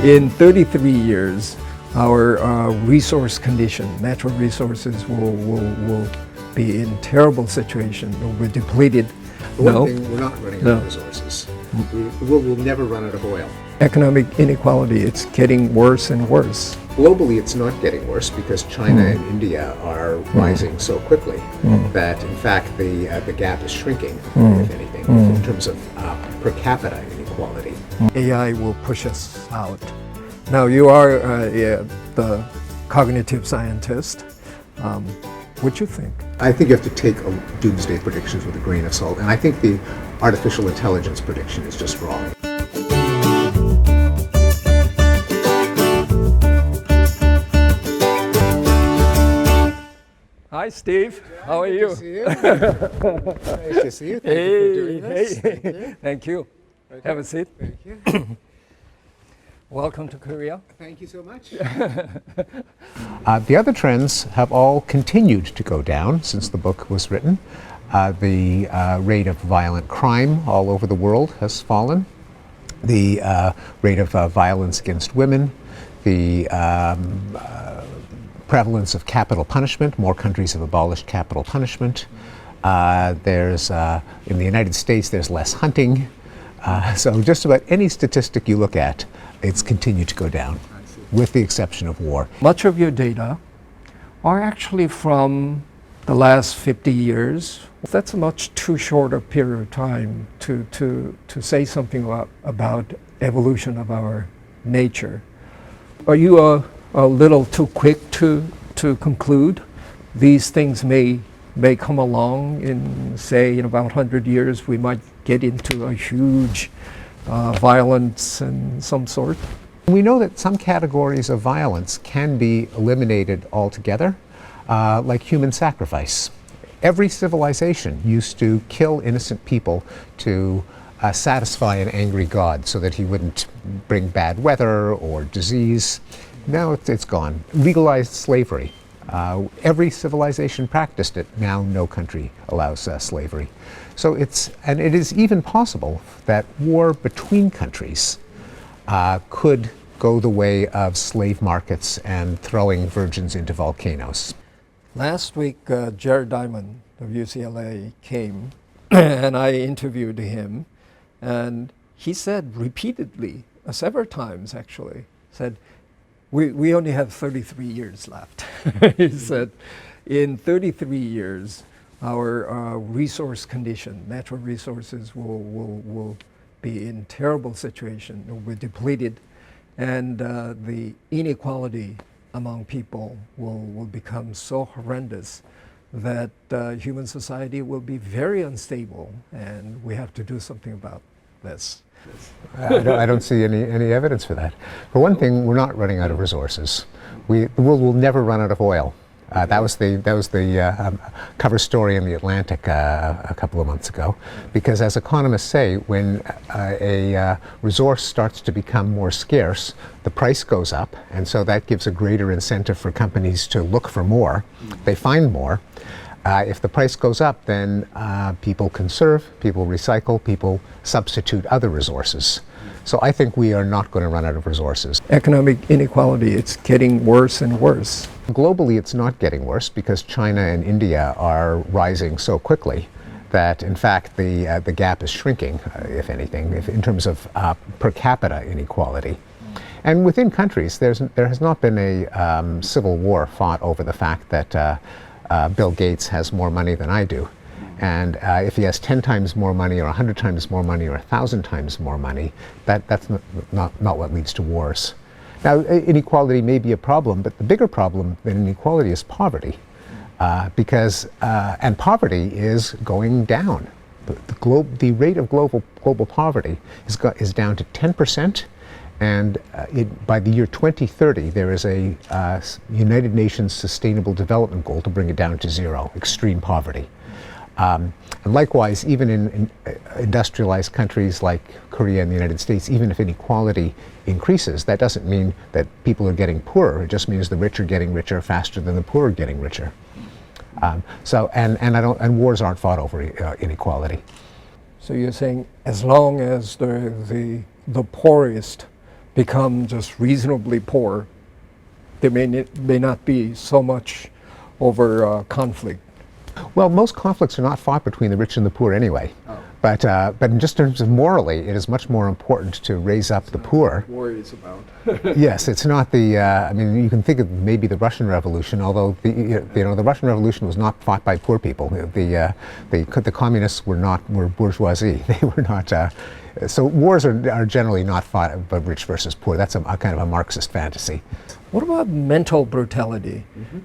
In 33 years, our resource condition, natural resources will be in terrible situation. We're depleted. For one thing, we're not running out of resources. We'll never run out of oil. Economic inequality, it's getting worse and worse. Globally, it's not getting worse because China and India are rising so quickly that, in fact, the gap is shrinking, if anything, in terms of per capita inequality. AI will push us out. Now, you are the cognitive scientist. What do you think? I think you have to take doomsday predictions with a grain of salt, and I think the artificial intelligence prediction is just wrong. Hi, Steve. How are you? Nice to see you. Nice to see you. Thank you for doing this. Thank you. Thank you. Okay. Have a seat. Thank you. Welcome to Korea. Thank you so much. The other trends have all continued to go down since the book was written. The rate of violent crime all over the world has fallen. The rate of violence against women, the prevalence of capital punishment. More countries have abolished capital punishment. There's in the United States, there's less hunting. So just about any statistic you look at, it's continued to go down, with the exception of war. Much of your data are actually from the last 50 years. That's a much too short a period of time to say something about evolution of our nature. Are you a little too quick to conclude these things may come along in, say, in about 100 years we might get into a huge violence and some sort? We know that some categories of violence can be eliminated altogether, like human sacrifice. Every civilization used to kill innocent people to satisfy an angry god so that he wouldn't bring bad weather or disease. Now it's gone. Legalized slavery. Every civilization practiced it. Now no country allows slavery. So it is even possible that war between countries could go the way of slave markets and throwing virgins into volcanoes. Last week, Jared Diamond of UCLA came and I interviewed him, and he said repeatedly, several times actually, said, we only have 33 years left. He said, in 33 years, our resource condition, natural resources will be in terrible situation. We're depleted, and the inequality among people will become so horrendous that human society will be very unstable, and we have to do something about this. I don't see any evidence for that. For one thing, we're not running out of resources. The world will never run out of oil. That was the cover story in the Atlantic a couple of months ago, because as economists say, when a resource starts to become more scarce, the price goes up, and so that gives a greater incentive for companies to look for more. They find more. If the price goes up, then people conserve, people recycle, people substitute other resources. So I think we are not going to run out of resources. Economic inequality, it's getting worse and worse. Globally, it's not getting worse because China and India are rising so quickly that, in fact, the gap is shrinking, if anything, in terms of per capita inequality. And within countries, there has not been a civil war fought over the fact that Bill Gates has more money than I do. And if he has 10 times more money or 100 times more money or 1,000 times more money, that's not what leads to wars. Now, inequality may be a problem, but the bigger problem than inequality is poverty. And poverty is going down. The rate of global poverty is down to 10%, And by the year 2030, there is a United Nations Sustainable Development Goal to bring it down to zero, extreme poverty. And likewise, even in industrialized countries like Korea and the United States, even if inequality increases, that doesn't mean that people are getting poorer. It just means the rich are getting richer faster than the poor are getting richer. And wars aren't fought over inequality. So you're saying as long as the poorest become just reasonably poor, there may not be so much over conflict. Well, most conflicts are not fought between the rich and the poor anyway. Oh. But in just terms of morally, it is much more important to raise up the poor. Worries about. Yes, it's not the. I mean, you can think of maybe the Russian Revolution, although the Russian Revolution was not fought by poor people. The communists were bourgeoisie. They were not. So wars are generally not fought by rich versus poor. That's a kind of a Marxist fantasy. What about mental brutality? Mm-hmm.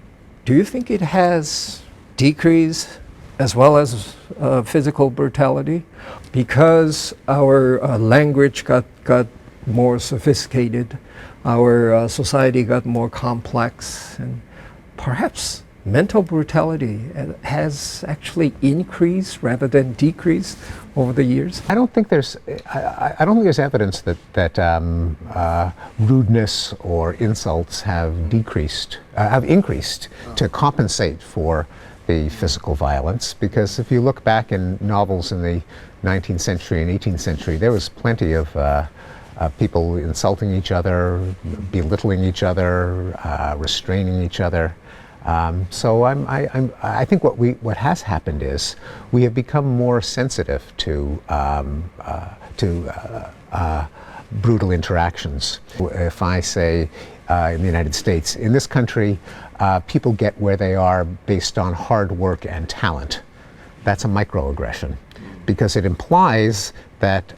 Do you think it has decreased as well as physical brutality? Because our language got more sophisticated, our society got more complex, and perhaps mental brutality has actually increased rather than decreased over the years? I don't think there's evidence that rudeness or insults have increased to compensate for the physical violence, because if you look back in novels in the 19th century and 18th century, there was plenty of people insulting each other, belittling each other, restraining each other. So I think what has happened is we have become more sensitive to brutal interactions. If I say in the United States, in this country, people get where they are based on hard work and talent. That's a microaggression, because it implies that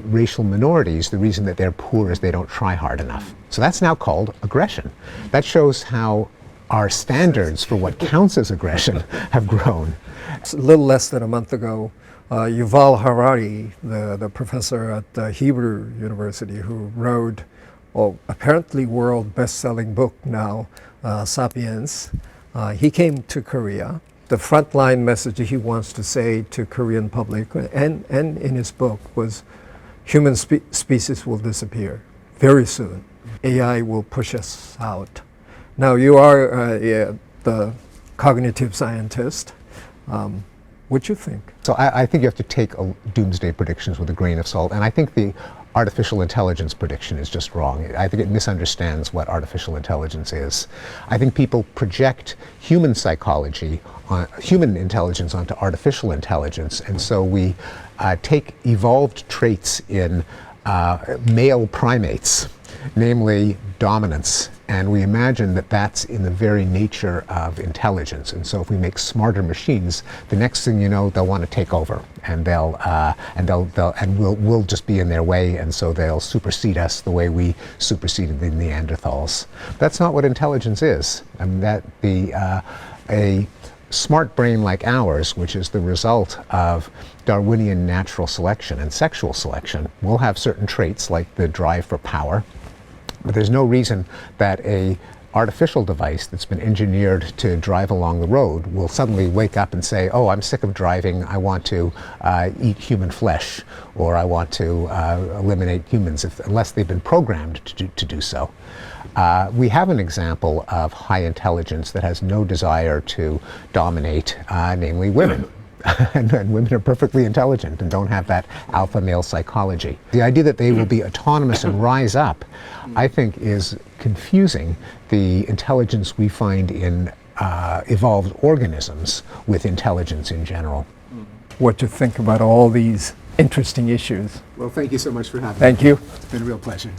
racial minorities, the reason that they're poor is they don't try hard enough. So that's now called aggression. That shows how our standards for what counts as aggression have grown. A little less than a month ago, Yuval Harari, the professor at Hebrew University, who wrote apparently world best-selling book now, Sapiens, he came to Korea. The frontline message he wants to say to Korean public and in his book was human species will disappear very soon. AI will push us out. Now you are the cognitive scientist. What do you think? So I think you have to take doomsday predictions with a grain of salt, and I think the artificial intelligence prediction is just wrong. I think it misunderstands what artificial intelligence is. I think people project human psychology, human intelligence onto artificial intelligence, and so we take evolved traits in male primates, namely dominance, and we imagine that that's in the very nature of intelligence. And so if we make smarter machines, the next thing you know, they'll want to take over, and we'll just be in their way, and so they'll supersede us the way we superseded the Neanderthals. That's not what intelligence is. I mean, a smart brain like ours, which is the result of Darwinian natural selection and sexual selection, will have certain traits like the drive for power. But there's no reason that a artificial device that's been engineered to drive along the road will suddenly wake up and say, oh, I'm sick of driving, I want to eat human flesh, or I want to eliminate humans, unless they've been programmed to do so. We have an example of high intelligence that has no desire to dominate, namely women. And women are perfectly intelligent and don't have that alpha male psychology. The idea that they will be autonomous and rise up, I think, is confusing the intelligence we find in evolved organisms with intelligence in general. What to think about all these interesting issues. Well, thank you so much for having me. Thank you. It's been a real pleasure.